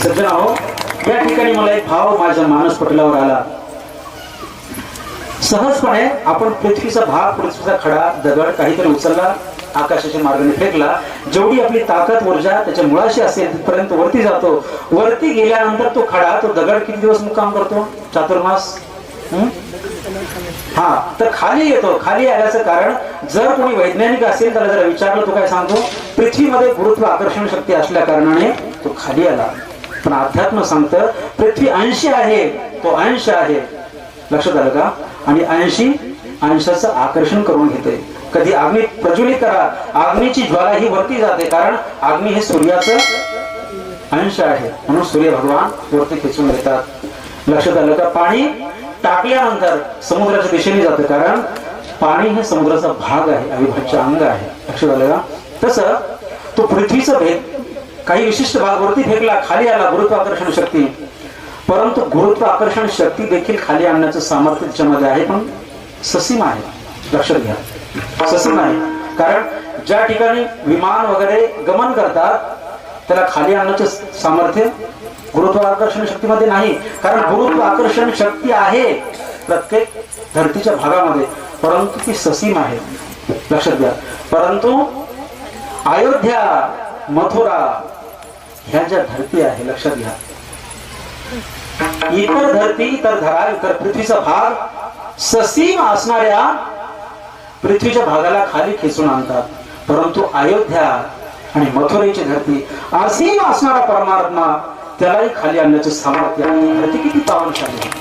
सज्जनाहो, या ठिकाणी मला एक भाव माझ्या मानस पटलावर आला. सहजपणे आपण पृथ्वीचा भाग, पृथ्वीचा खडा, दगड काहीतरी उचलला, आकाशाच्या मार्गाने फेकला, जेवढी आपली ताकद ऊर्जा त्याच्या मुळाशी असेल तिथपर्यंत वरती जातो. वरती गेल्यानंतर तो खडा, तो दगड किती दिवस मुक्काम करतो? चातुर्मास. हा, तर खाली येतो. खाली आल्याचं कारण, जर कोणी वैज्ञानिक असेल त्याला जर विचारलं, तो काय सांगतो? पृथ्वीमध्ये गुरुत्व आकर्षण शक्ती असल्या कारणाने तो खाली आला. पण अध्यात्म सांगतं पृथ्वी अंश आहे, तो अंश आहे. लक्षात आलं का? आणि अंशाचं आकर्षण करून घेते. कधी अग्नी प्रज्वलित करा, अग्नीची ज्वाला ही वरती जाते, कारण अग्नी हे सूर्याचं अंश आहे, म्हणून सूर्य भगवान वरती खेचून घेतात. लक्षात आलं का? पाणी टाकल्यानंतर समुद्राच्या दिशेने जातं, कारण पाणी हे समुद्राचा भाग आहे, अविभाज्य अंग आहे. लक्षात आलं का? तसं तो पृथ्वीचा भेद, काही विशिष्ट भाग वरती फेकला, खाली आला, गुरुत्वाकर्षण शक्ती. परंतु गुरुत्वाकर्षण शक्ती देखील खाली आणण्याचं सामर्थ्य त्याच्यामध्ये आहे, पण ससीम आहे. लक्षात घ्या, ससीम आहे. कारण ज्या ठिकाणी विमान वगैरे गमन करतात त्याला खाली आणण्याचं सामर्थ्य गुरुत्वाकर्षण शक्तीमध्ये नाही. कारण गुरुत्वाकर्षण शक्ती आहे प्रत्येक धरतीच्या भागामध्ये, परंतु ती ससीम आहे. लक्षात घ्या. परंतु अयोध्या, मथुरा ह्या ज्या धरती आहे, लक्षात घ्या, इतर धरती, तर धरा, इतर पृथ्वीचा भाग ससीम असणाऱ्या पृथ्वीच्या भागाला खाली खेचून आणतात. परंतु अयोध्या आणि मथुरेची धरती असीम असणारा परमात्मा त्यालाही खाली आणण्याचे सामर्थ्य आहे. धरती किती पावनशाली आहे.